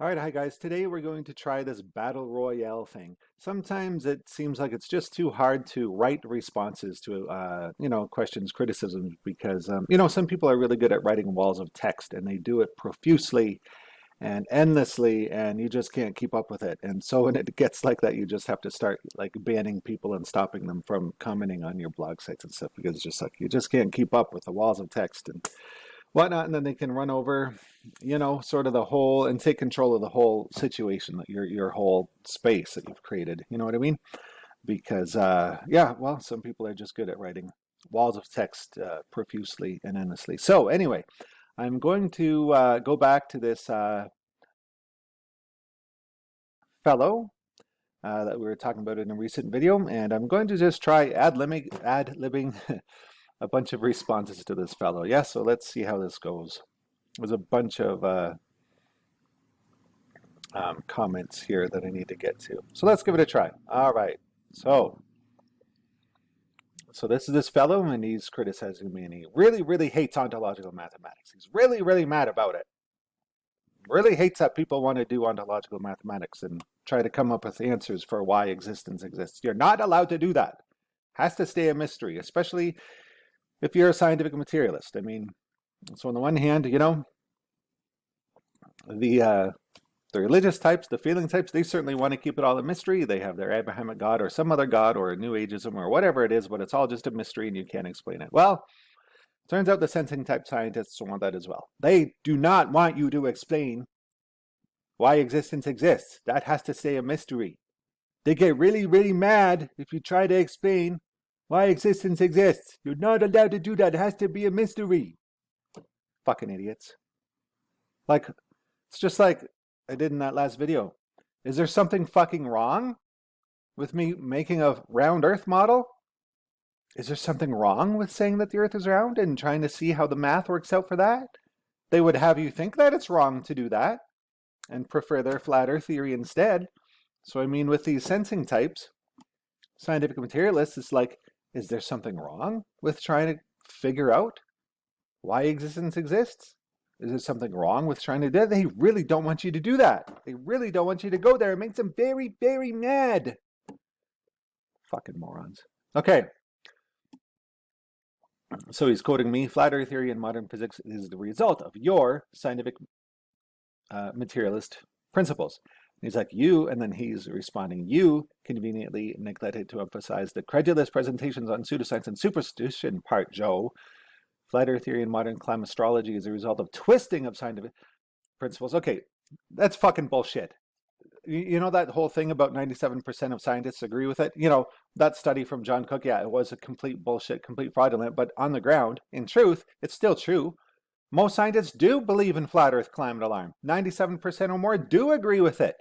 All right, hi guys. Today we're going to try this battle royale thing. Sometimes it seems like it's just too hard to write responses to, questions, criticisms, because, some people are really good at writing walls of text and they do it profusely and endlessly, and you just can't keep up with it. And so when it gets like that, you just have to start like banning people and stopping them from commenting on your blog sites and stuff because it's just like you just can't keep up with the walls of text and whatnot, and then they can run over, sort of the whole and take control of the whole situation, that your whole space that you've created. You know what I mean? Because yeah, well, some people are just good at writing walls of text profusely and endlessly. So anyway, I'm going to go back to this fellow that we were talking about in a recent video, and I'm going to just try ad-libbing a bunch of responses to this fellow. Yeah, so let's see how this goes. There's a bunch of comments here that I need to get to. So let's give it a try. All right. So this is this fellow, and he's criticizing me, and he really, really hates ontological mathematics. He's really, really mad about it. Really hates that people want to do ontological mathematics and try to come up with answers for why existence exists. You're not allowed to do that. Has to stay a mystery, especially if you're a scientific materialist. I mean, so on the one hand, the religious types, the feeling types, they certainly want to keep it all a mystery. They have their Abrahamic God or some other God or New Ageism or whatever it is, but it's all just a mystery and you can't explain it. Well, turns out the sensing type scientists want that as well. They do not want you to explain why existence exists. That has to stay a mystery. They get really, really mad if you try to explain why existence exists. You're not allowed to do that. It has to be a mystery. Fucking idiots. Like, it's just like I did in that last video. Is there something fucking wrong with me making a round Earth model? Is there something wrong with saying that the Earth is round and trying to see how the math works out for that? They would have you think that it's wrong to do that and prefer their flat Earth theory instead. So I mean, with these sensing types, scientific materialists, it's like, is there something wrong with trying to figure out why existence exists? Is there something wrong with trying to do that? They really don't want you to do that. They really don't want you to go there. It makes them very, very mad. Fucking morons. Okay. So he's quoting me. Flat Earth theory in modern physics is the result of your scientific materialist principles. And he's like, you, and then he's responding, you conveniently neglected to emphasize the credulous presentations on pseudoscience and superstition part, Joe. Flat Earth theory and modern climate astrology is a result of twisting of scientific principles. Okay, that's fucking bullshit. You know that whole thing about 97% of scientists agree with it? You know, that study from John Cook, yeah, it was a complete bullshit, complete fraudulent, but on the ground, in truth, it's still true. Most scientists do believe in flat Earth climate alarm. 97% or more do agree with it.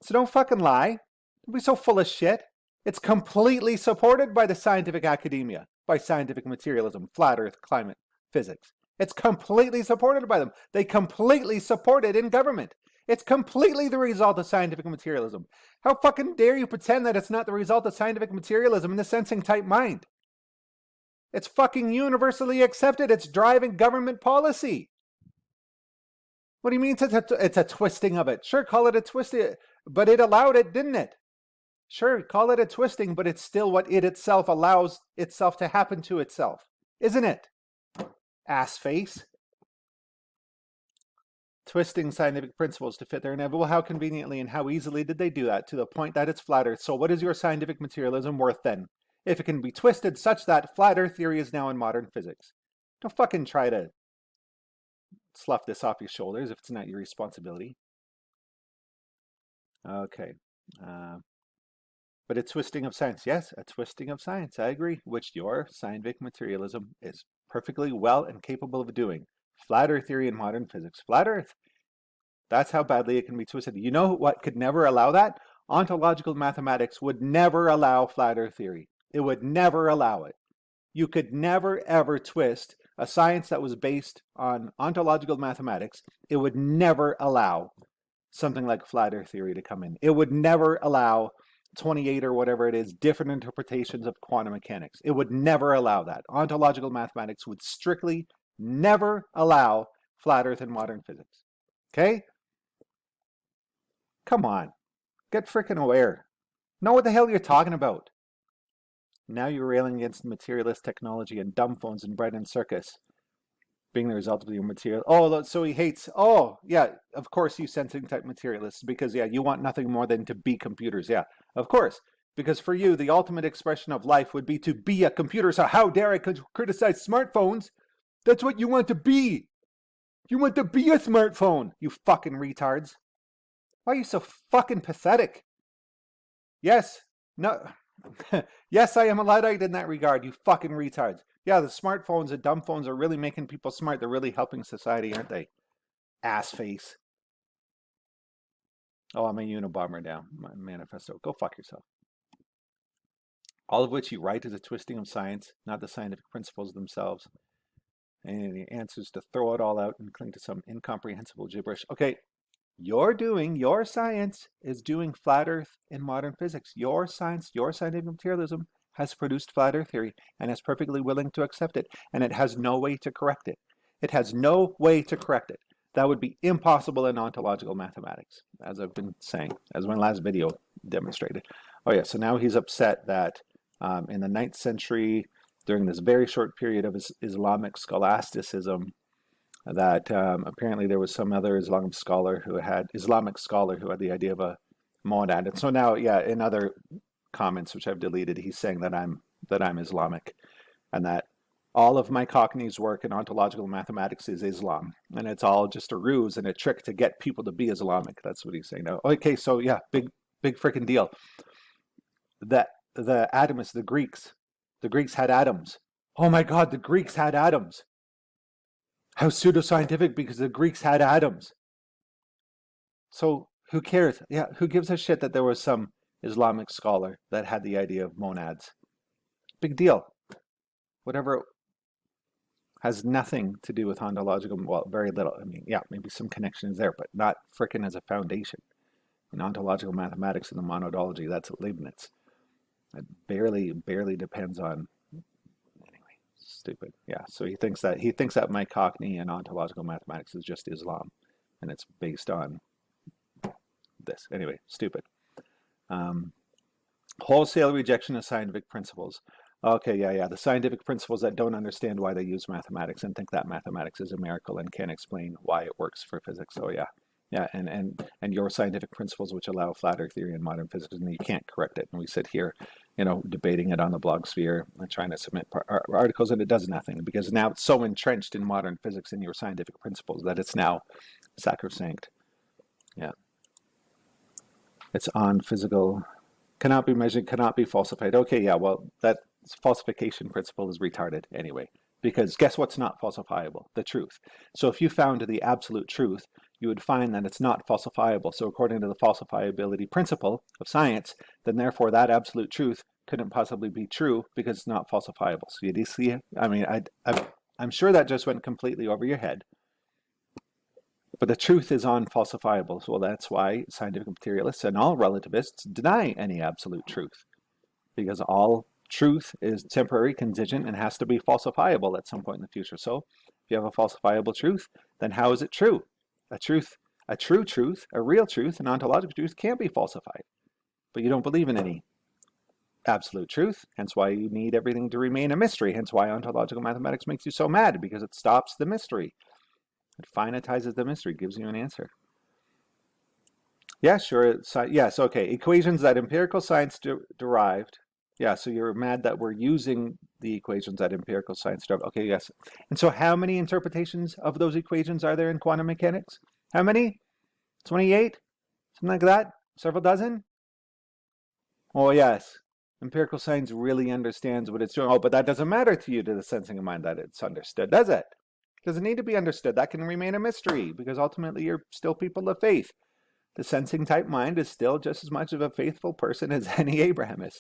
So don't fucking lie. Don't be so full of shit. It's completely supported by the scientific academia, by scientific materialism, flat Earth climate physics. It's completely supported by them. They completely support it in government. It's completely the result of scientific materialism. How fucking dare you pretend that it's not the result of scientific materialism in the sensing type mind? It's fucking universally accepted. It's driving government policy. What do you mean it's a twisting of it? Sure, call it a twisting, but it allowed it, didn't it? Sure, call it a twisting, but it's still what it itself allows itself to happen to itself. Isn't it? Ass face. Twisting scientific principles to fit their inevitable. How conveniently and how easily did they do that? To the point that it's flat Earth. So what is your scientific materialism worth then? If it can be twisted such that flat Earth theory is now in modern physics. Don't fucking try to slough this off your shoulders if it's not your responsibility. Okay. But a twisting of science. Yes, a twisting of science. I agree. Which your scientific materialism is perfectly well and capable of doing. Flat Earth theory in modern physics. Flat Earth. That's how badly it can be twisted. You know what could never allow that? Ontological mathematics would never allow flat Earth theory. It would never allow it. You could never, ever twist a science that was based on ontological mathematics. It would never allow something like flat Earth theory to come in. It would never allow 28 or whatever it is, different interpretations of quantum mechanics. It would never allow that. Ontological mathematics would strictly never allow flat Earth in modern physics. Okay? Come on. Get freaking aware. Know what the hell you're talking about. Now you're railing against materialist technology and dumb phones and bread and circus being the result of your material. Oh, so he hates. Oh, yeah, of course you sensing type materialists because, yeah, you want nothing more than to be computers. Yeah, of course. Because for you, the ultimate expression of life would be to be a computer. So how dare I criticize smartphones? That's what you want to be. You want to be a smartphone, you fucking retards. Why are you so fucking pathetic? Yes, no, yes, I am a Luddite in that regard, you fucking retards. Yeah, the smartphones and dumb phones are really making people smart. They're really helping society, aren't they? Ass face. Oh, I'm a Unabomber now. My manifesto. Go fuck yourself. All of which you write is a twisting of science, not the scientific principles themselves. And the answer is to throw it all out and cling to some incomprehensible gibberish. Okay, your science is doing flat earth in modern physics. Your science, your scientific materialism has produced flat earth theory and is perfectly willing to accept it. And it has no way to correct it. It has no way to correct it. That would be impossible in ontological mathematics, as I've been saying, as my last video demonstrated. Oh yeah, so now he's upset that in the 9th century, during this very short period of Islamic scholasticism, that apparently there was some other Islamic scholar who had the idea of a monad. And so now, yeah, in other comments which I've deleted, he's saying that I'm Islamic, and that all of my Cockney's work in ontological mathematics is Islam, and it's all just a ruse and a trick to get people to be Islamic. That's what he's saying now. Okay, so yeah, big freaking deal. That the atomists, the Greeks had atoms. Oh my God, the Greeks had atoms. How pseudoscientific, because the Greeks had atoms. So who cares? Yeah, who gives a shit that there was some Islamic scholar that had the idea of monads? Big deal. Whatever has nothing to do with ontological, well, very little. I mean, yeah, maybe some connections there, but not frickin' as a foundation. In ontological mathematics and the monadology, that's Leibniz. It barely depends on. Anyway, stupid. Yeah, so he thinks that my Cockney and ontological mathematics is just Islam, and it's based on this. Anyway, stupid. Wholesale rejection of scientific principles. Okay, yeah. The scientific principles that don't understand why they use mathematics and think that mathematics is a miracle and can't explain why it works for physics. Oh yeah. Yeah, and your scientific principles which allow flat earth theory in modern physics, and you can't correct it. And we sit here, debating it on the blog sphere and trying to submit articles, and it does nothing because now it's so entrenched in modern physics and your scientific principles that it's now sacrosanct. Yeah. It's on physical, cannot be measured, cannot be falsified. Okay, yeah, well, that falsification principle is retarded anyway, because guess what's not falsifiable? The truth. So if you found the absolute truth, you would find that it's not falsifiable. So according to the falsifiability principle of science, then therefore that absolute truth couldn't possibly be true because it's not falsifiable. So you do see, I mean, I'm sure that just went completely over your head. But the truth is unfalsifiable. So that's why scientific materialists and all relativists deny any absolute truth, because all truth is temporary, contingent, and has to be falsifiable at some point in the future. So if you have a falsifiable truth, then how is it true? A true truth, a real truth, an ontological truth can't be falsified. But you don't believe in any absolute truth, hence why you need everything to remain a mystery, hence why ontological mathematics makes you so mad, because it stops the mystery. It finitizes the mystery, gives you an answer. Yeah, sure. Yes, okay. Equations that empirical science derived. Yeah, so you're mad that we're using the equations that empirical science derived. Okay, yes. And so how many interpretations of those equations are there in quantum mechanics? How many? 28? Something like that? Several dozen? Oh, yes. Empirical science really understands what it's doing. Oh, but that doesn't matter to you, to the sensing of mind, that it's understood, does it? Doesn't need to be understood. That can remain a mystery because ultimately you're still people of faith. The sensing type mind is still just as much of a faithful person as any Abrahamist.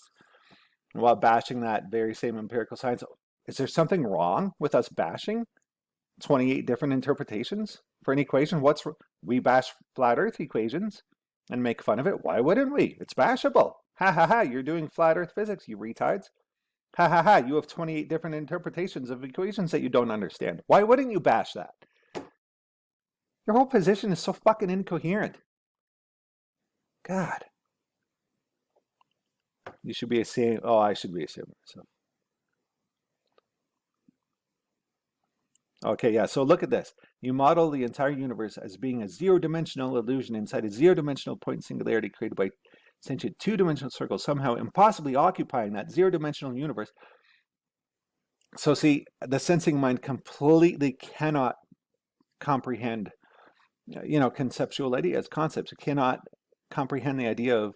And while bashing that very same empirical science, is there something wrong with us bashing 28 different interpretations for an equation? We bash flat earth equations and make fun of it. Why wouldn't we? It's bashable. Ha ha ha, you're doing flat earth physics, you retards. Ha ha ha, you have 28 different interpretations of equations that you don't understand. Why wouldn't you bash that? Your whole position is so fucking incoherent. God. You should be ashamed. Oh, I should be ashamed of myself. Okay, yeah, so look at this. You model the entire universe as being a zero-dimensional illusion inside a zero-dimensional point singularity created by essentially two-dimensional circles, somehow impossibly occupying that zero-dimensional universe. So see, the sensing mind completely cannot comprehend, conceptual ideas, concepts. It cannot comprehend the idea of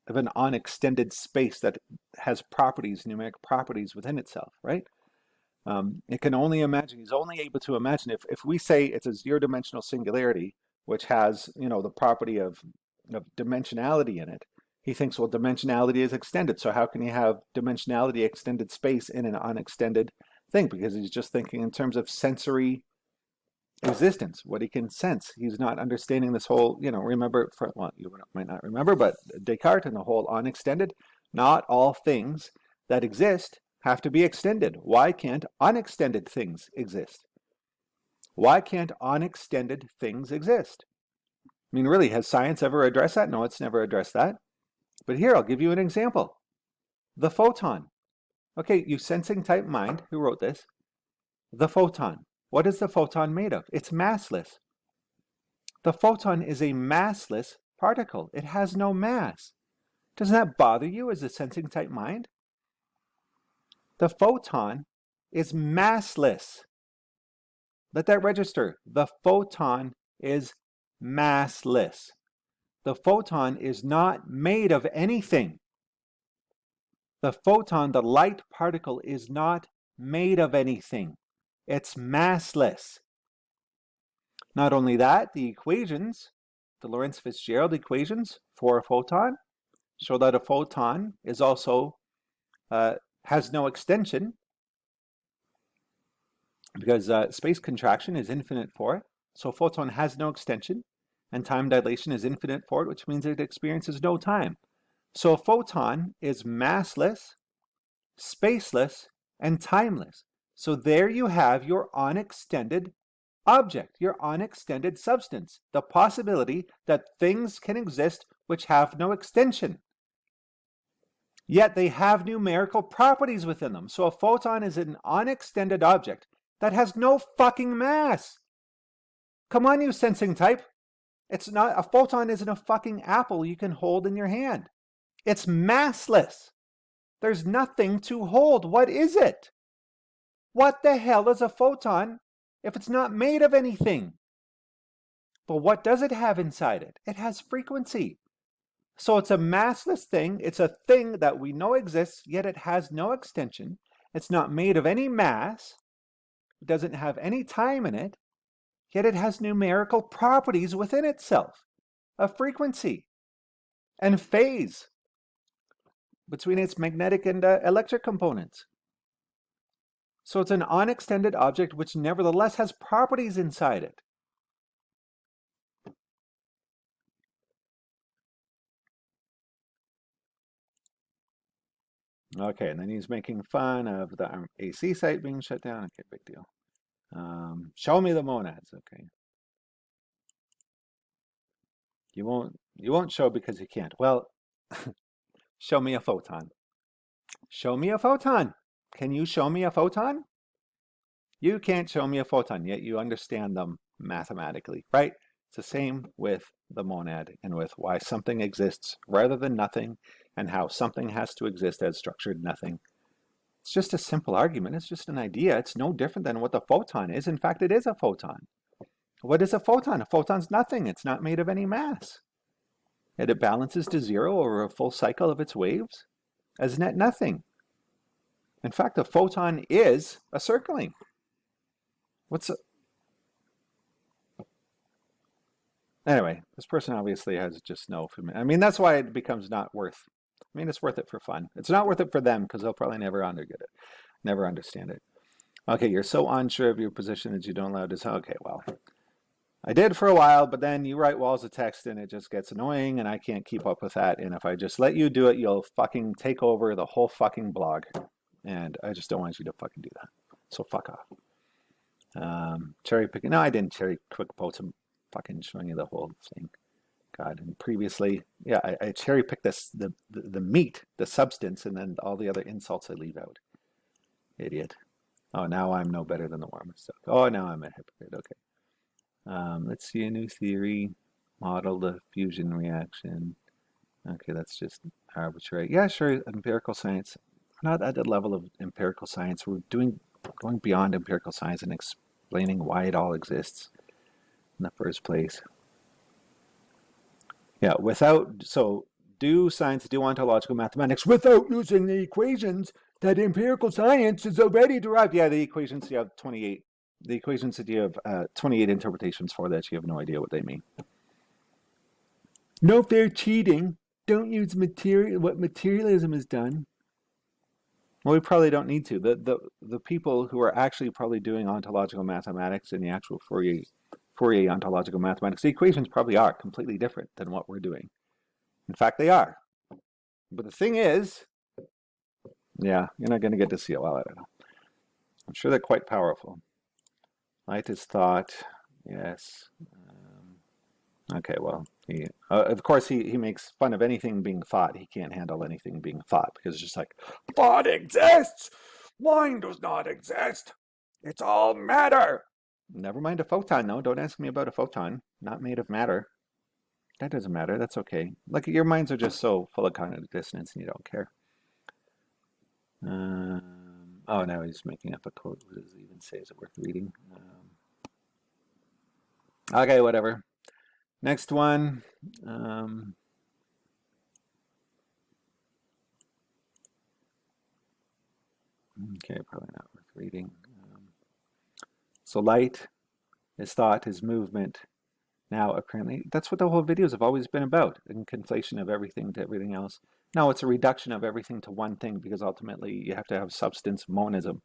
an unextended space that has properties, numeric properties within itself, right? It can only imagine, he's only able to imagine if we say it's a zero-dimensional singularity, which has, the property of dimensionality in it, he thinks, well, dimensionality is extended. So how can you have dimensionality extended space in an unextended thing? Because he's just thinking in terms of sensory existence, what he can sense. He's not understanding this whole, remember, well, you might not remember, but Descartes and the whole unextended, not all things that exist have to be extended. Why can't unextended things exist? Why can't unextended things exist? I mean, really, has science ever addressed that? No, it's never addressed that. But here, I'll give you an example. The photon. Okay, you sensing type mind, who wrote this? The photon. What is the photon made of? It's massless. The photon is a massless particle. It has no mass. Doesn't that bother you as a sensing type mind? The photon is massless. Let that register. The photon is massless. The photon is not made of anything. The photon, the light particle, is not made of anything. It's massless. Not only that, the equations, the Lorentz-Fitzgerald equations for a photon, show that a photon is also has no extension, because space contraction is infinite for it. So a photon has no extension, and time dilation is infinite for it, which means it experiences no time. So a photon is massless, spaceless, and timeless. So there you have your unextended object, your unextended substance, the possibility that things can exist which have no extension. Yet they have numerical properties within them. So a photon is an unextended object that has no fucking mass. Come on, you sensing type. It's not, a photon isn't a fucking apple you can hold in your hand. It's massless. There's nothing to hold. What is it? What the hell is a photon if it's not made of anything? But what does it have inside it? It has frequency. So it's a massless thing. It's a thing that we know exists, yet it has no extension. It's not made of any mass. It doesn't have any time in it, yet it has numerical properties within itself, a frequency and phase between its magnetic and electric components. So it's an unextended object which nevertheless has properties inside it. Okay, and then he's making fun of the AC site being shut down. Okay, big deal. Show me the monads. Okay. You won't show because you can't. Well, show me a photon. Show me a photon. Can you show me a photon? You can't show me a photon, yet you understand them mathematically, right? It's the same with the monad and with why something exists rather than nothing, and how something has to exist as structured nothing. It's just a simple argument. It's just an idea. It's no different than what the photon is. In fact, it is a photon. What is a photon? A photon's nothing. It's not made of any mass. And it balances to zero over a full cycle of its waves as net nothing. In fact, a photon is a circling. Anyway, this person obviously has just no, I mean, that's why it becomes not worth, I mean, it's worth it for fun. It's not worth it for them because they'll probably never understand it. Okay, you're so unsure of your position that you don't allow this. Okay, well, I did for a while, but then you write walls of text and it just gets annoying and I can't keep up with that. And if I just let you do it, you'll fucking take over the whole fucking blog. And I just don't want you to fucking do that. So fuck off. Cherry picking. No, I didn't cherry quick post. I'm fucking showing you the whole thing. God, and previously, yeah, I cherry picked the meat, the substance, and then all the other insults I leave out. Idiot. Oh, now I'm no better than the warmest stuff. Oh, now I'm a hypocrite. Okay. Let's see a new theory. Model the fusion reaction. Okay, that's just arbitrary. Yeah, sure, empirical science. We're not at the level of empirical science. We're going beyond empirical science and explaining why it all exists in the first place. Yeah, do science, do ontological mathematics without using the equations that empirical science is already derived. Yeah, the equations, you have 28. The equations that you have 28 interpretations for that you have no idea what they mean. No fair cheating. Don't use what materialism has done. Well, we probably don't need to. The people who are actually probably doing ontological mathematics in the actual Fourier ontological mathematics, the equations probably are completely different than what we're doing. In fact, they are. But the thing is, yeah, you're not going to get to see it. Well, I don't know. I'm sure they're quite powerful. Light is thought. Yes. Okay, well, of course, he makes fun of anything being thought. He can't handle anything being thought because it's just like, thought exists. Mind does not exist. It's all matter. Never mind a photon, though. Don't ask me about a photon. Not made of matter. That doesn't matter. That's okay. Like, your minds are just so full of cognitive dissonance and you don't care. Oh, now he's making up a quote. What does it even say? Is it worth reading? Okay, whatever. Next one. Okay, probably not worth reading. So light is thought, is movement. Now, apparently, that's what the whole videos have always been about, in conflation of everything to everything else. No, it's a reduction of everything to one thing, because ultimately you have to have substance monism.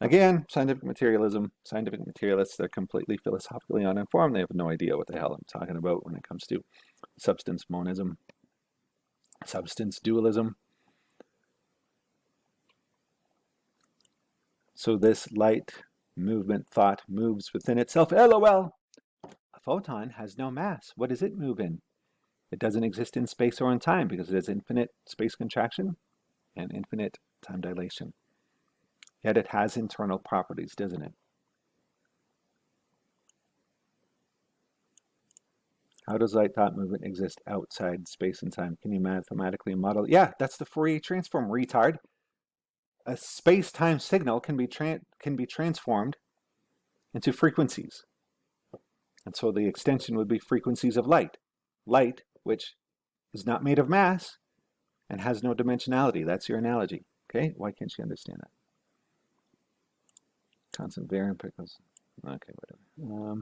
Again, scientific materialism, scientific materialists, they're completely philosophically uninformed. They have no idea what the hell I'm talking about when it comes to substance monism, substance dualism. So this light movement thought moves within itself. LOL. A photon has no mass. What does it move in? It doesn't exist in space or in time because it has infinite space contraction and infinite time dilation. Yet it has internal properties, doesn't it? How does light thought movement exist outside space and time? Can you mathematically model? Yeah, that's the Fourier transform, retard. A space-time signal can be transformed into frequencies. And so the extension would be frequencies of light. Light, which is not made of mass and has no dimensionality. That's your analogy. Okay? Why can't you understand that? Constant variables. Okay, whatever.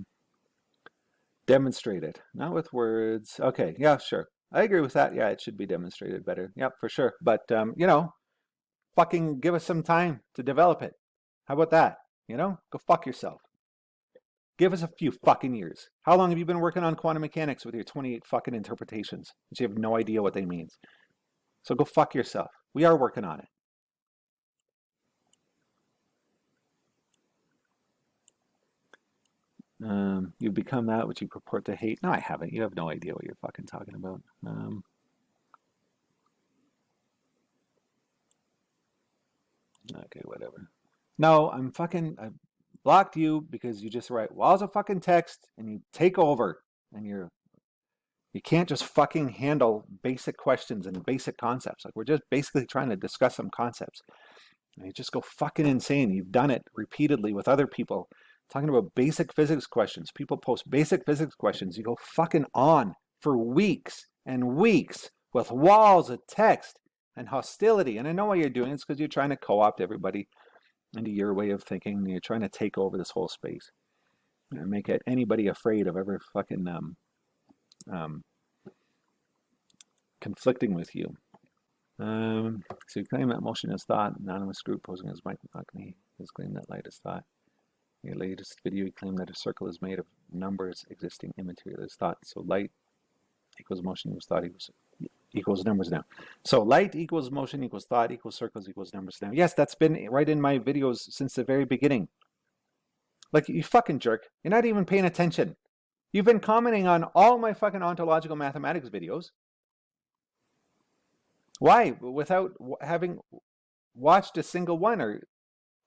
Demonstrate it. Not with words. Okay, yeah, sure. I agree with that. Yeah, it should be demonstrated better. Yep, for sure. But, you know, fucking give us some time to develop it. How about that? You know, go fuck yourself. Give us a few fucking years. How long have you been working on quantum mechanics with your 28 fucking interpretations? But you have no idea what they mean. So go fuck yourself. We are working on it. You've become that which you purport to hate. No, I haven't. You have no idea what you're fucking talking about. Okay, whatever. No, I blocked you because you just write walls of fucking text and you take over and you can't just fucking handle basic questions and basic concepts. Like, we're just basically trying to discuss some concepts. And you just go fucking insane. You've done it repeatedly with other people talking about basic physics questions. People post basic physics questions. You go fucking on for weeks and weeks with walls of text and hostility. And I know why you're doing it. It's because you're trying to co-opt everybody into your way of thinking. And you're trying to take over this whole space and make anybody afraid of ever fucking conflicting with you. So you claim that motion is thought. Anonymous group posing as Mike McCartney has claimed that light is thought. In your latest video, you claim that a circle is made of numbers existing immaterial as thought. So light equals motion equals thought equals numbers now. So light equals motion equals thought equals circles equals numbers now. Yes, that's been right in my videos since the very beginning. Like, you fucking jerk. You're not even paying attention. You've been commenting on all my fucking ontological mathematics videos. Why? Without having watched a single one or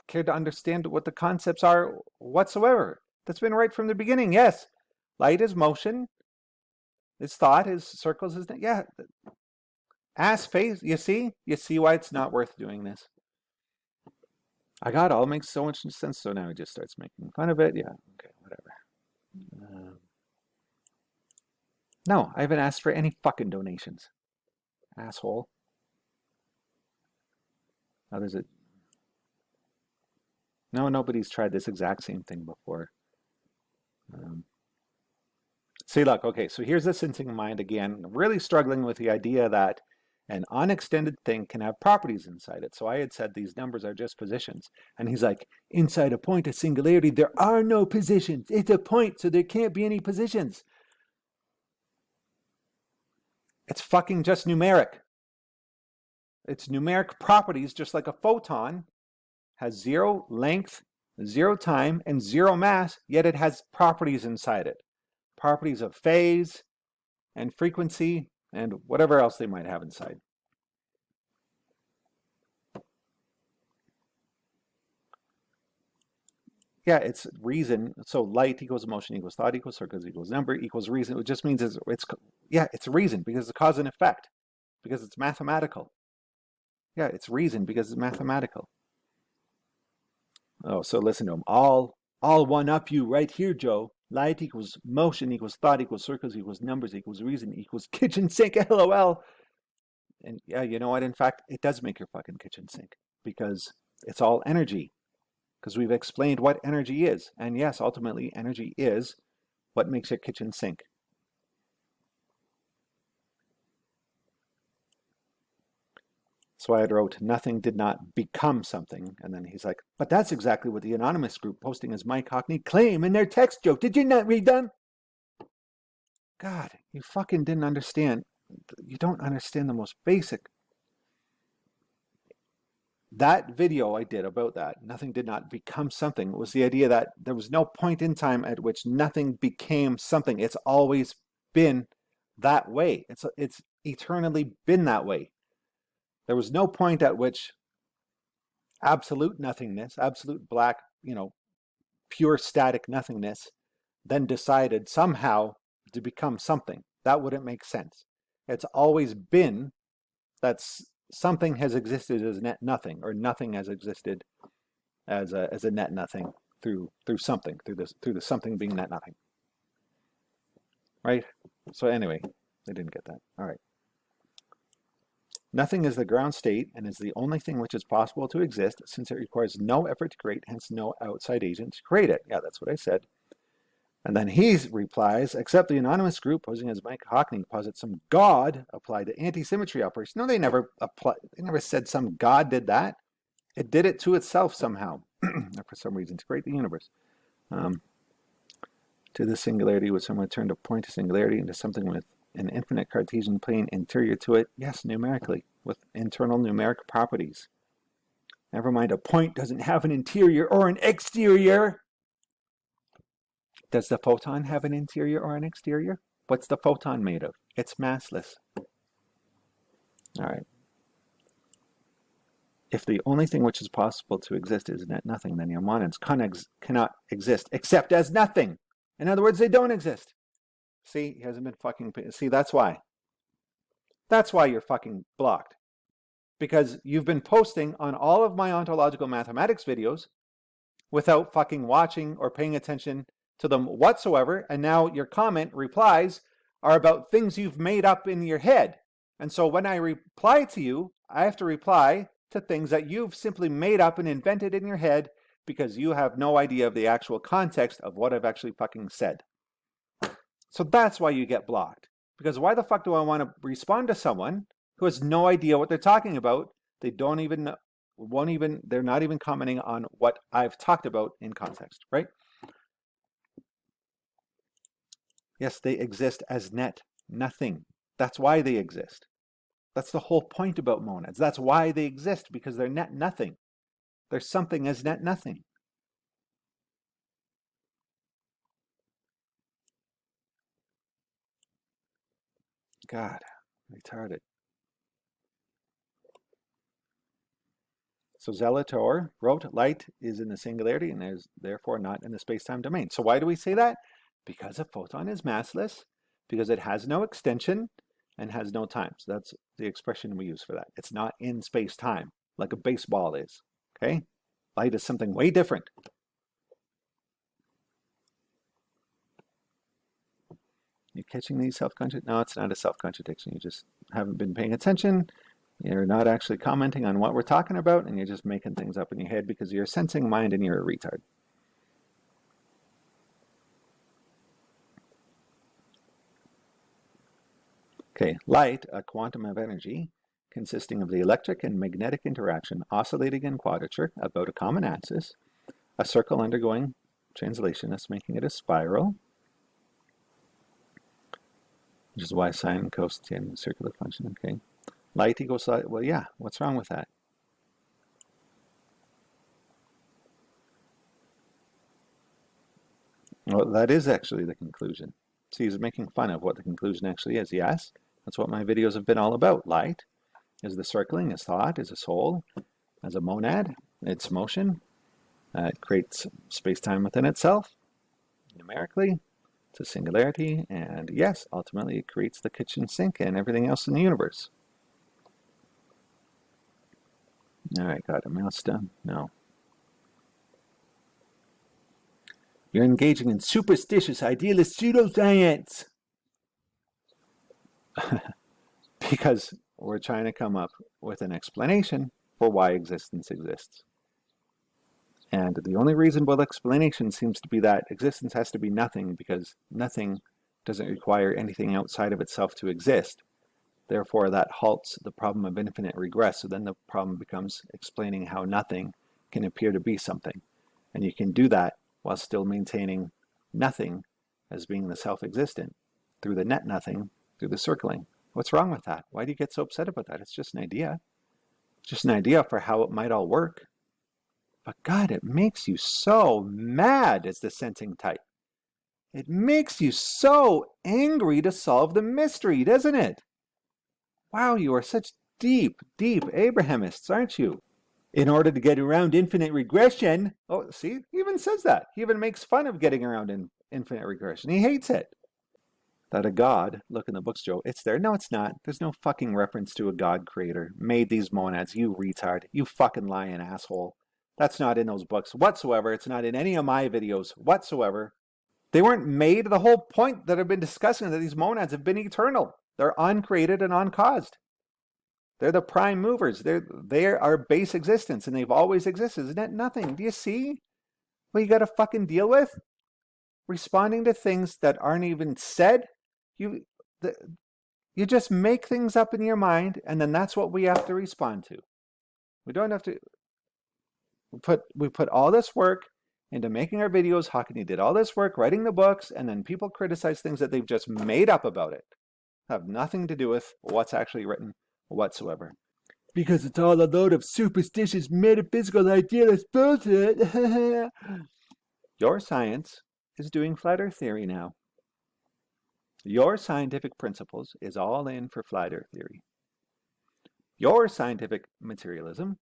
cared to understand what the concepts are whatsoever. That's been right from the beginning. Yes, light is motion, is thought, is circles, is yeah. Ass face. You see why it's not worth doing this. I got it all makes so much sense. So now he just starts making fun of it. Yeah, okay, whatever. No, I haven't asked for any fucking donations. Asshole. Now there's a... No, nobody's tried this exact same thing before. See, look, okay, so here's the sensing mind again, really struggling with the idea that an unextended thing can have properties inside it. So I had said these numbers are just positions. And he's like, inside a point of singularity, there are no positions. It's a point, so there can't be any positions. It's fucking just numeric. It's numeric properties, just like a photon has 0 length, 0 time, and 0 mass, yet it has properties inside it. Properties of phase and frequency and whatever else they might have inside. Yeah, it's reason. So light equals motion equals thought equals circles equals number equals reason. It just means it's reason because it's cause and effect, because it's mathematical. Yeah, it's reason because it's mathematical. Oh, so listen to him. I'll one up you right here, Joe. Light equals motion equals thought equals circles equals numbers equals reason equals kitchen sink, LOL. And yeah, you know what? In fact, it does make your fucking kitchen sink because it's all energy. Because we've explained what energy is. And yes, ultimately, energy is what makes your kitchen sink. So I wrote, nothing did not become something. And then he's like, but that's exactly what the anonymous group posting as Mike Hockney claim in their text joke. Did you not read them? God, you fucking didn't understand. You don't understand the most basic. That video I did about that, nothing did not become something, was the idea that there was no point in time at which nothing became something. It's always been that way. It's eternally been that way. There was no point at which absolute nothingness, absolute black, pure static nothingness, then decided somehow to become something. That wouldn't make sense. It's always been that something has existed as net nothing, or nothing has existed as a net nothing through something, through the something being net nothing. Right? So anyway, I didn't get that. All right. Nothing is the ground state and is the only thing which is possible to exist since it requires no effort to create, hence no outside agent to create it. Yeah, that's what I said. And then he replies, except the anonymous group posing as Mike Hockney posits some God applied to anti-symmetry operation. No, they never said some God did that. It did it to itself somehow, for some reason, to create the universe. To the singularity would someone turn a point to singularity into something with an infinite Cartesian plane interior to it? Yes, numerically, with internal numeric properties. Never mind, a point doesn't have an interior or an exterior. Does the photon have an interior or an exterior? What's the photon made of? It's massless. All right. If the only thing which is possible to exist is net nothing, then your monads cannot exist except as nothing. In other words, they don't exist. See, he hasn't been fucking... See, that's why. That's why you're fucking blocked. Because you've been posting on all of my ontological mathematics videos without fucking watching or paying attention to them whatsoever, and now your replies are about things you've made up in your head. And so when I reply to you, I have to reply to things that you've simply made up and invented in your head because you have no idea of the actual context of what I've actually fucking said. So that's why you get blocked. Because why the fuck do I want to respond to someone who has no idea what they're talking about? They don't even know, they're not even commenting on what I've talked about in context, right? Yes, they exist as net nothing. That's why they exist. That's the whole point about monads. That's why they exist, because they're net nothing. There's something as net nothing. God, retarded. So Zelator wrote, light is in the singularity and is therefore not in the space-time domain. So why do we say that? Because a photon is massless, because it has no extension and has no time. So that's the expression we use for that. It's not in space-time like a baseball is, okay? Light is something way different. You catching these self-contradictions? No, it's not a self-contradiction. You just haven't been paying attention. You're not actually commenting on what we're talking about, and you're just making things up in your head because you're sensing mind and you're a retard. Okay, light, a quantum of energy, consisting of the electric and magnetic interaction oscillating in quadrature about a common axis, a circle undergoing translation, that's making it a spiral, which is why sine, cosine, circular function, okay. Light equals light, well, yeah, what's wrong with that? Well, that is actually the conclusion. See, he's making fun of what the conclusion actually is. Yes, that's what my videos have been all about. Light is the circling, is thought, is a soul, as a monad, it's motion. It creates space-time within itself, numerically. It's a singularity, and yes, ultimately it creates the kitchen sink and everything else in the universe. All right, got a mouse done? No. You're engaging in superstitious, idealist pseudoscience. Because we're trying to come up with an explanation for why existence exists. And the only reasonable explanation seems to be that existence has to be nothing because nothing doesn't require anything outside of itself to exist. Therefore, that halts the problem of infinite regress. So then the problem becomes explaining how nothing can appear to be something. And you can do that while still maintaining nothing as being the self-existent through the net nothing, through the circling. What's wrong with that? Why do you get so upset about that? It's just an idea. It's just an idea for how it might all work. But God, it makes you so mad as the sensing type. It makes you so angry to solve the mystery, doesn't it? Wow, you are such deep, deep Abrahamists, aren't you? In order to get around infinite regression, oh, see, he even says that. He even makes fun of getting around infinite regression. He hates it. That a God, look in the books, Joe, it's there. No, it's not. There's no fucking reference to a God creator. Made these monads, you retard. You fucking lying asshole. That's not in those books whatsoever. It's not in any of my videos whatsoever. They weren't made. The whole point that I've been discussing that these monads have been eternal. They're uncreated and uncaused. They're the prime movers. They are base existence, and they've always existed. Isn't that nothing? Do you see what you got to fucking deal with? Responding to things that aren't even said. You just make things up in your mind, and then that's what we have to respond to. We don't have to. We put all this work into making our videos. Hockney did all this work writing the books, and then people criticize things that they've just made up about it. Have nothing to do with what's actually written whatsoever. Because it's all a load of superstitious, metaphysical, idealist bullshit. Your science is doing flat earth theory now. Your scientific principles is all in for flat earth theory. Your scientific materialism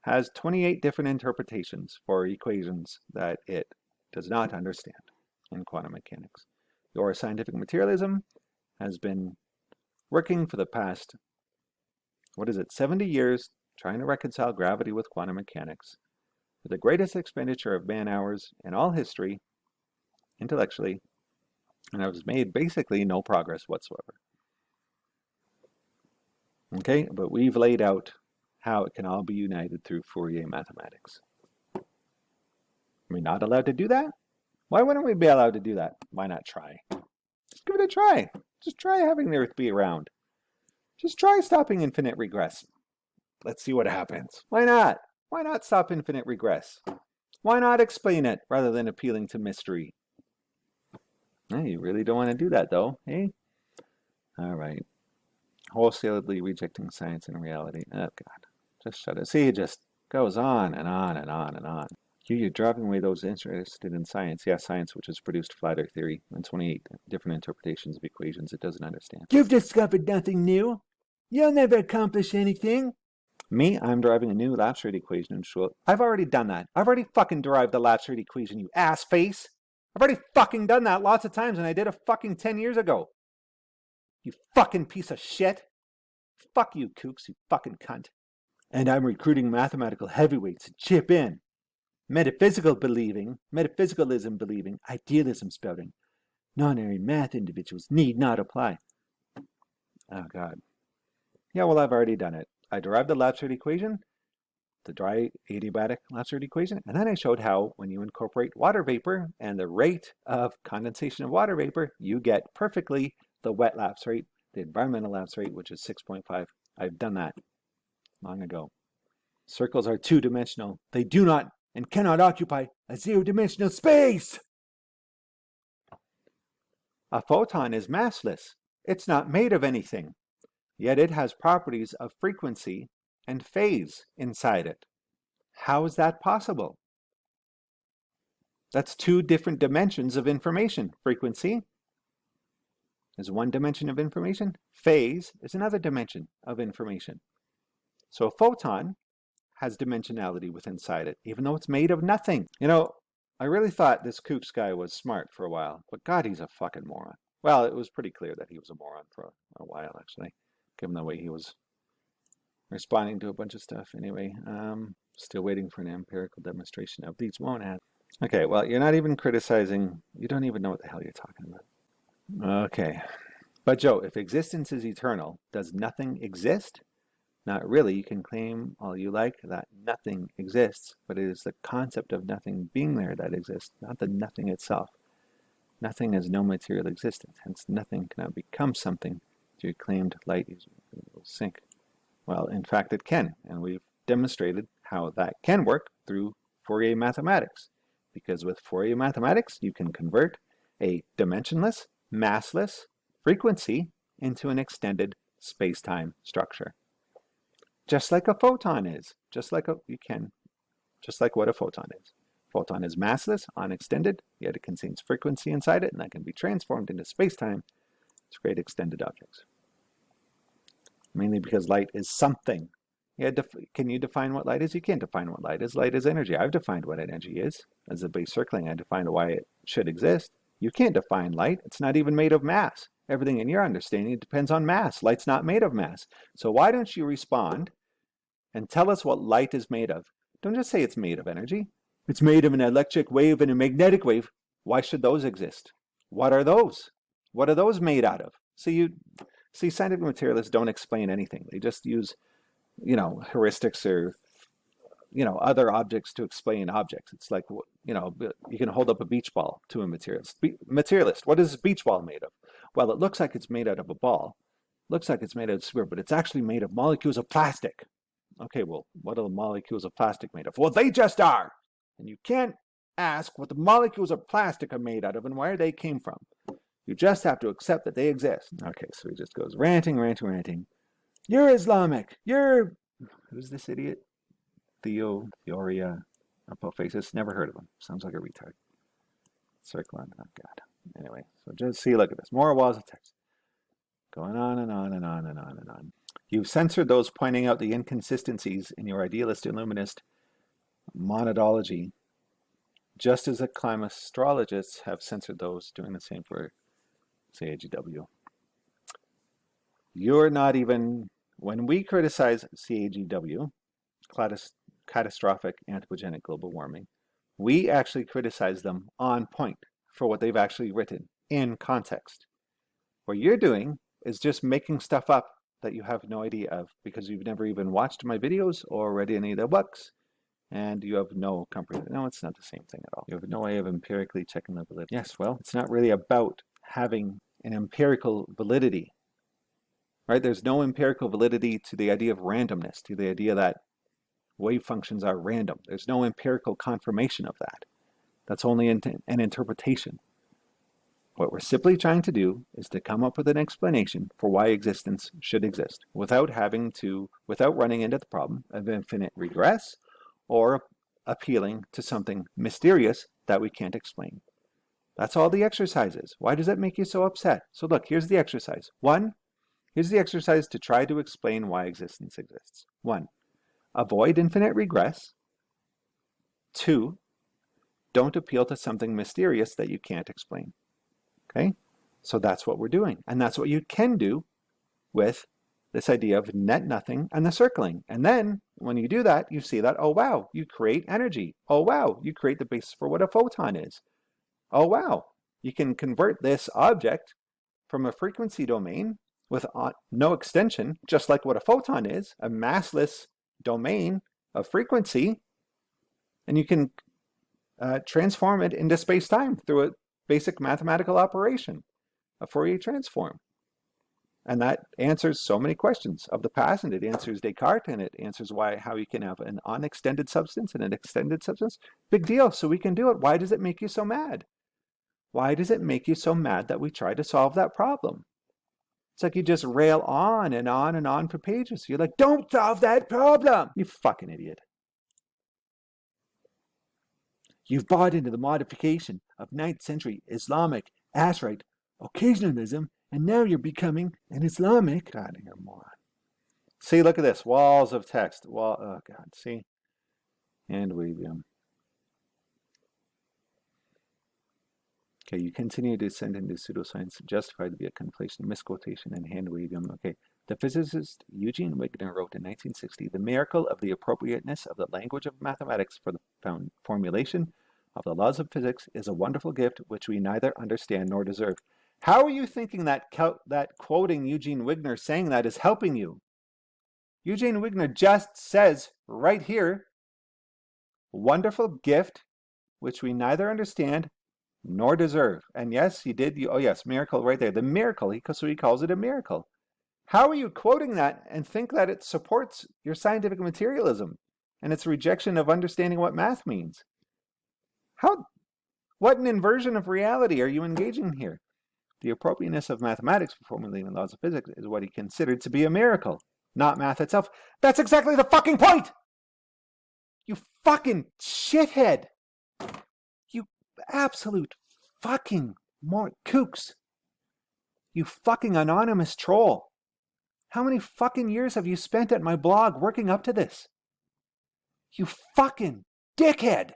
has 28 different interpretations for equations that it does not understand in quantum mechanics. Your scientific materialism has been working for the past, 70 years, trying to reconcile gravity with quantum mechanics, with the greatest expenditure of man hours in all history, intellectually, and has made basically no progress whatsoever. Okay, but we've laid out how it can all be united through Fourier mathematics. Are we not allowed to do that? Why wouldn't we be allowed to do that? Why not try? Just give it a try. Just try having the Earth be around. Just try stopping infinite regress. Let's see what happens. Why not? Why not stop infinite regress? Why not explain it rather than appealing to mystery? Hey, you really don't want to do that though, eh? All right. Wholesalely rejecting science and reality. Oh God. Just shut it. See, it just goes on and on and on and on. You're driving away those interested in science. Yeah, science, which has produced flat earth theory and 28 different interpretations of equations it doesn't understand. You've discovered nothing new. You'll never accomplish anything. Me, I'm deriving a new lapse rate equation in short. I've already done that. I've already fucking derived the lapse rate equation, you ass face. I've already fucking done that lots of times, and I did it fucking 10 years ago. You fucking piece of shit. Fuck you, kooks, you fucking cunt. And I'm recruiting mathematical heavyweights to chip in. Metaphysicalism believing, idealism spouting. Non-airy math individuals need not apply. Oh, God. Yeah, well, I've already done it. I derived the lapse rate equation, the dry adiabatic lapse rate equation, and then I showed how when you incorporate water vapor and the rate of condensation of water vapor, you get perfectly the wet lapse rate, the environmental lapse rate, which is 6.5. I've done that long ago. Circles are two-dimensional. They do not and cannot occupy a zero-dimensional space. A photon is massless. It's not made of anything. Yet it has properties of frequency and phase inside it. How is that possible? That's two different dimensions of information. Frequency is one dimension of information. Phase is another dimension of information. So a photon has dimensionality within inside it, even though it's made of nothing. You know, I really thought this Kooks guy was smart for a while, but God, he's a fucking moron. Well, it was pretty clear that he was a moron for a while, actually, given the way he was responding to a bunch of stuff. Anyway, still waiting for an empirical demonstration of these monads. Okay, well, you're not even criticizing. You don't even know what the hell you're talking about. Okay. But Joe, if existence is eternal, does nothing exist? Not really. You can claim all you like that nothing exists, but it is the concept of nothing being there that exists, not the nothing itself. Nothing has no material existence, hence nothing cannot become something to your claimed light will sink. Well, in fact, it can, and we've demonstrated how that can work through Fourier mathematics, because with Fourier mathematics, you can convert a dimensionless, massless frequency into an extended space-time structure. Just like a photon is, just like what a photon is. Photon is massless, unextended, yet it contains frequency inside it, and that can be transformed into space-time to create extended objects. Mainly because light is something. Yeah, can you define what light is? You can't define what light is. Light is energy. I've defined what energy is. As a base circling, I defined why it should exist. You can't define light. It's not even made of mass. Everything in your understanding depends on mass. Light's not made of mass. So why don't you respond and tell us what light is made of? Don't just say it's made of energy. It's made of an electric wave and a magnetic wave. Why should those exist? What are those? What are those made out of? See, scientific materialists don't explain anything. They just use, heuristics or, other objects to explain objects. It's like, you can hold up a beach ball to a materialist. Materialist, what is this beach ball made of? Well, it looks like it's made out of a ball. Looks like it's made out of sphere, but it's actually made of molecules of plastic. Okay, well, what are the molecules of plastic made of? Well, they just are. And you can't ask what the molecules of plastic are made out of and where they came from. You just have to accept that they exist. Okay, so he just goes ranting. You're Islamic. Who's this idiot? Theoria Apophasis. Never heard of him. Sounds like a retard. Circle on. Oh, God. Anyway, so just see, look at this. More walls of text. Going on and on and on and on and on. You've censored those pointing out the inconsistencies in your idealist illuminist monadology, just as the climastrologists have censored those doing the same for CAGW. You're not even, when we criticize CAGW, catastrophic anthropogenic global warming, we actually criticize them on point for what they've actually written in context. What you're doing is just making stuff up that you have no idea of because you've never even watched my videos or read any of their books, and you have no comprehension. No, it's not the same thing at all. You have no way of empirically checking the validity. Yes, well, it's not really about having an empirical validity, right? There's no empirical validity to the idea of randomness, to the idea that wave functions are random. There's no empirical confirmation of that. That's only an interpretation. What we're simply trying to do is to come up with an explanation for why existence should exist without running into the problem of infinite regress or appealing to something mysterious that we can't explain. That's all the exercise is. Why does that make you so upset? So look, here's the exercise. Here's the exercise to try to explain why existence exists. 1, avoid infinite regress. 2, don't appeal to something mysterious that you can't explain. Okay? So that's what we're doing. And that's what you can do with this idea of net nothing and the circling. And then when you do that, you see that, oh wow, you create energy. Oh wow, you create the basis for what a photon is. Oh wow, you can convert this object from a frequency domain with no extension, just like what a photon is, a massless domain of frequency, and you can transform it into space-time through a basic mathematical operation, a Fourier transform. And that answers so many questions of the past, and it answers Descartes, and it answers how you can have an unextended substance and an extended substance. Big deal, so we can do it. Why does it make you so mad? Why does it make you so mad that we try to solve that problem? It's like you just rail on and on and on for pages. You're like, don't solve that problem, you fucking idiot. You've bought into the modification of 9th century Islamic Ashrite occasionalism, and now you're becoming an Islamic. God, you're a moron. See, look at this. Walls of text. Oh, God, see? And we Okay, you continue to descend into pseudoscience, justified to be a conflation, misquotation, and hand waving. Okay, the physicist Eugene Wigner wrote in 1960, the miracle of the appropriateness of the language of mathematics for the formulation of the laws of physics is a wonderful gift which we neither understand nor deserve. How are you thinking that quoting Eugene Wigner saying that is helping you? Eugene Wigner just says right here, wonderful gift which we neither understand nor deserve. And yes, he did. Oh yes, miracle right there. The miracle, so he calls it a miracle. How are you quoting that and think that it supports your scientific materialism and its rejection of understanding what math means? What an inversion of reality are you engaging in here? The appropriateness of mathematics for formulating the laws of physics is what he considered to be a miracle, not math itself. That's exactly the fucking point! You fucking shithead! You absolute fucking kooks. You fucking anonymous troll. How many fucking years have you spent at my blog working up to this? You fucking dickhead.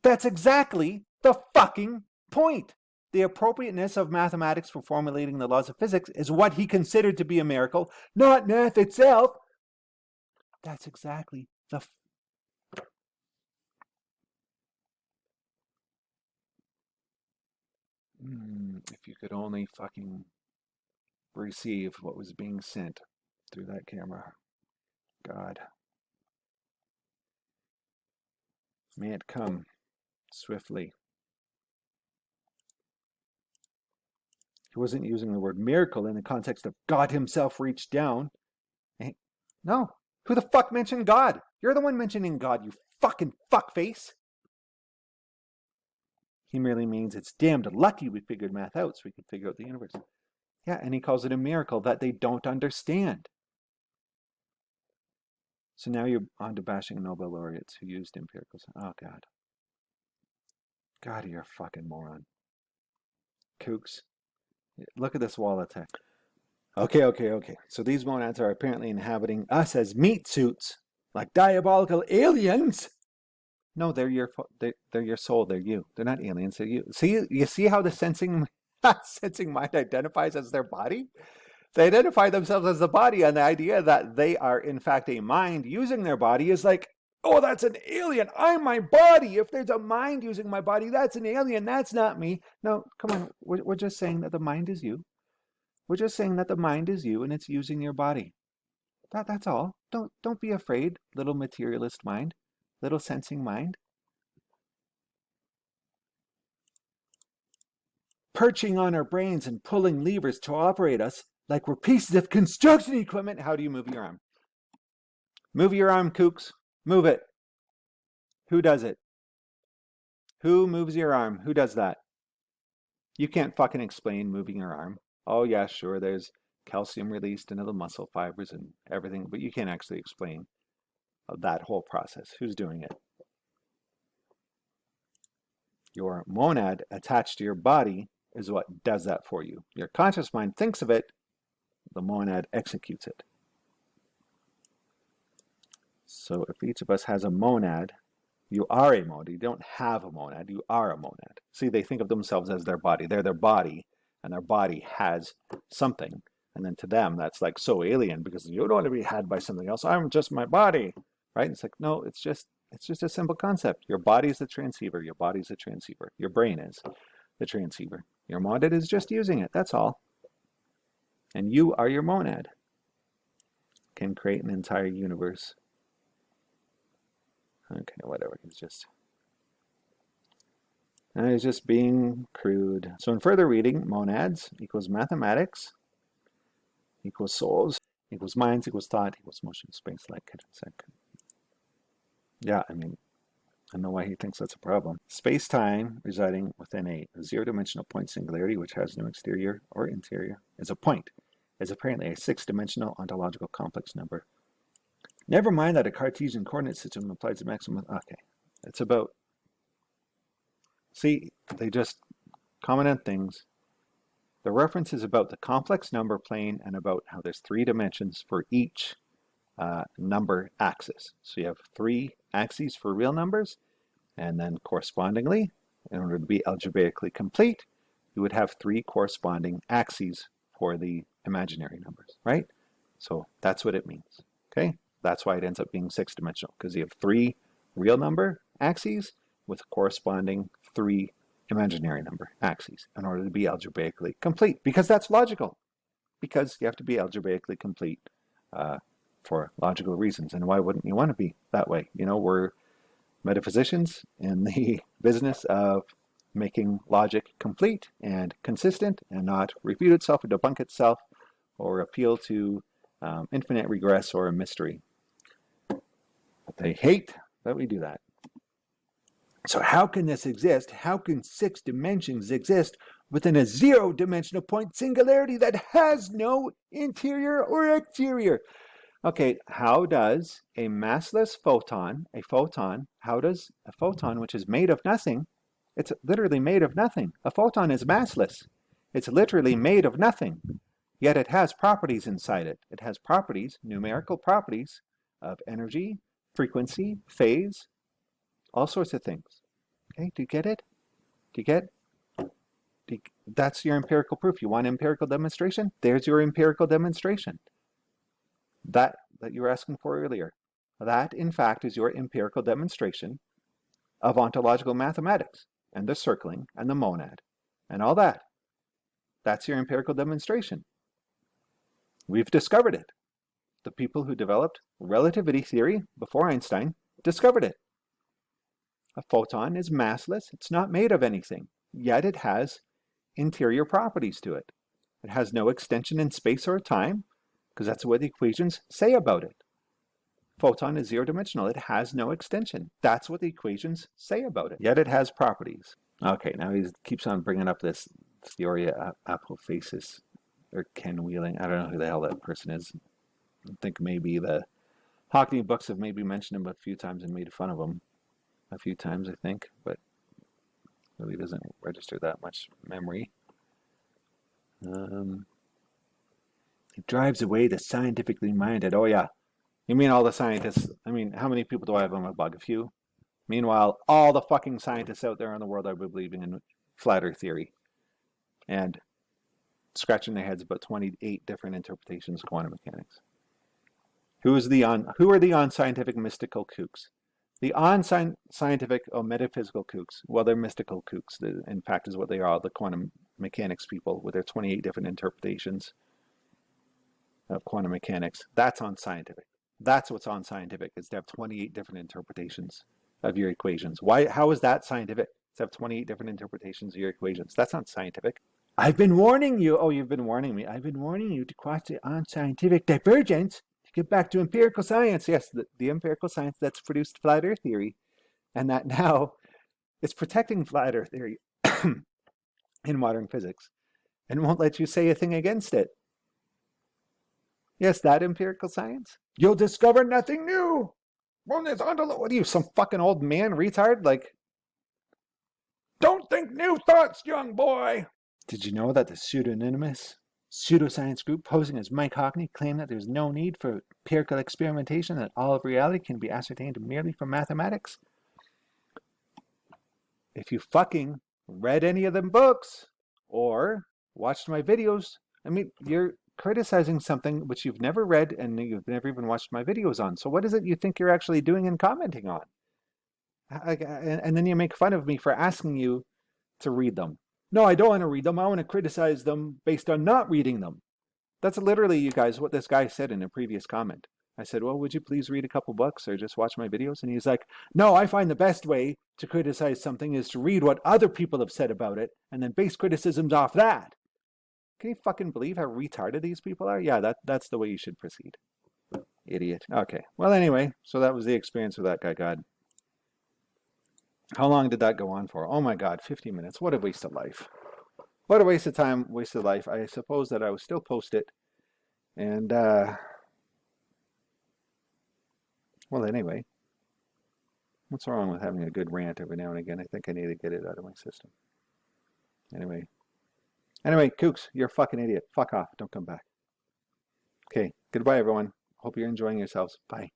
That's exactly the fucking point. The appropriateness of mathematics for formulating the laws of physics is what he considered to be a miracle, not math itself. That's exactly the if you could only fucking receive what was being sent through that camera. God. May it come swiftly. He wasn't using the word miracle in the context of God himself reached down. No. Who the fuck mentioned God? You're the one mentioning God, you fucking fuckface. He merely means it's damned lucky we figured math out so we could figure out the universe. Yeah, and he calls it a miracle that they don't understand. So now you're on to bashing Nobel laureates who used empirical. Oh, God. God, you're a fucking moron. Kooks. Look at this wall of text. Okay. So these monads are apparently inhabiting us as meat suits, like diabolical aliens. No, they're your soul. They're you. They're not aliens. They're you. You see how the sensing mind identifies as their body? They identify themselves as the body, and the idea that they are in fact a mind using their body is like, oh, that's an alien. I'm my body. If there's a mind using my body, that's an alien. That's not me. No, come on. We're just saying that the mind is you. We're just saying that the mind is you and it's using your body. That's all. Don't be afraid, little materialist mind, little sensing mind. Perching on our brains and pulling levers to operate us like we're pieces of construction equipment. How do you move your arm? Move your arm, kooks. Move it. Who does it? Who moves your arm? Who does that? You can't fucking explain moving your arm. Oh yeah, sure, there's calcium released into the muscle fibers and everything, but you can't actually explain of that whole process? Who's doing it? Your monad attached to your body is what does that for you. Your conscious mind thinks of it, the monad executes it. So if each of us has a monad, you are a monad. You don't have a monad, you are a monad. See, they think of themselves as their body. They're their body, and their body has something. And then to them, that's like so alien because you don't want to be had by something else. I'm just my body, right? It's like, no, it's just a simple concept. Your body is the transceiver. Your body is the transceiver. Your brain is the transceiver. Your monad is just using it. That's all. And you are your monad. Can create an entire universe. Okay, whatever. It's just being crude. So in further reading, monads equals mathematics, equals souls, equals minds, equals thought, equals motion, space, like, sec. Yeah, I mean, I don't know why he thinks that's a problem. Space-time residing within a zero-dimensional point singularity, which has no exterior or interior, is a point. Is apparently a six-dimensional ontological complex number. Never mind that a Cartesian coordinate system applies to maximum. Okay, it's about. See, they just comment on things. The reference is about the complex number plane and about how there's 3 dimensions for each number axis. So you have 3 axes for real numbers, and then correspondingly, in order to be algebraically complete, you would have 3 corresponding axes for the imaginary numbers, right? So that's what it means, okay? That's why it ends up being 6-dimensional, because you have 3 real number axes with corresponding 3 imaginary number axes in order to be algebraically complete, because that's logical, because you have to be algebraically complete for logical reasons. And why wouldn't you want to be that way? You know, we're metaphysicians in the business of making logic complete and consistent and not refute itself or debunk itself or appeal to infinite regress or a mystery. But they hate that we do that. So how can this exist? How can 6 dimensions exist within a zero-dimensional point singularity that has no interior or exterior? Okay, how does a massless photon, how does a photon which is made of nothing, it's literally made of nothing. A photon is massless. It's literally made of nothing. Yet it has properties inside it. It has properties, numerical properties of energy, frequency, phase, all sorts of things. Okay, do you get it? Do you get? That's your empirical proof. You want empirical demonstration? There's your empirical demonstration. That you were asking for earlier. That, in fact, is your empirical demonstration of ontological mathematics and the circling and the monad and all that. That's your empirical demonstration. We've discovered it. The people who developed relativity theory before Einstein discovered it. A photon is massless. It's not made of anything, yet it has interior properties to it. It has no extension in space or time, because that's what the equations say about it. Photon is zero-dimensional. It has no extension. That's what the equations say about it, yet it has properties. Okay, now he keeps on bringing up this Theoria Apophasis, or Ken Wheeling. I don't know who the hell that person is. I think maybe the Hockney books have maybe mentioned him a few times and made fun of him a few times, I think, but really doesn't register that much memory. It drives away the scientifically minded. Oh yeah, you mean all the scientists? I mean, how many people do I have on my blog? A few. Meanwhile, all the fucking scientists out there in the world are believing in flat earth theory and scratching their heads about 28 different interpretations of quantum mechanics. Who are the unscientific mystical kooks? The unscientific or metaphysical kooks, well, they're mystical kooks, in fact, is what they are, the quantum mechanics people with their 28 different interpretations of quantum mechanics. That's unscientific. That's what's unscientific, is to have 28 different interpretations of your equations. Why? How is that scientific? To have 28 different interpretations of your equations. That's not scientific. I've been warning you. Oh, you've been warning me. I've been warning you to cross the unscientific divergence. Get back to empirical science. Yes, the empirical science that's produced flat earth theory, and that now is protecting flat earth theory in modern physics and won't let you say a thing against it. Yes, that empirical science. You'll discover nothing new. What are you, some fucking old man retard? Like, don't think new thoughts, young boy. Did you know that the pseudonymous pseudoscience group posing as Mike Hockney claimed that there's no need for empirical experimentation, that all of reality can be ascertained merely from mathematics? If you fucking read any of them books or watched my videos, I mean, you're criticizing something which you've never read and you've never even watched my videos on. So what is it you think you're actually doing and commenting on? And then you make fun of me for asking you to read them. No, I don't want to read them. I want to criticize them based on not reading them. That's literally, you guys, what this guy said in a previous comment. I said, well, would you please read a couple books or just watch my videos? And he's like, no, I find the best way to criticize something is to read what other people have said about it and then base criticisms off that. Can you fucking believe how retarded these people are? Yeah, that's the way you should proceed. Idiot. Okay. Well, anyway, so that was the experience with that guy, God. How long did that go on for? Oh my God, 50 minutes. What a waste of life. What a waste of time, waste of life. I suppose that I will still post it. And, well, anyway, what's wrong with having a good rant every now and again? I think I need to get it out of my system. Anyway, Kooks, you're a fucking idiot. Fuck off. Don't come back. Okay, goodbye, everyone. Hope you're enjoying yourselves. Bye.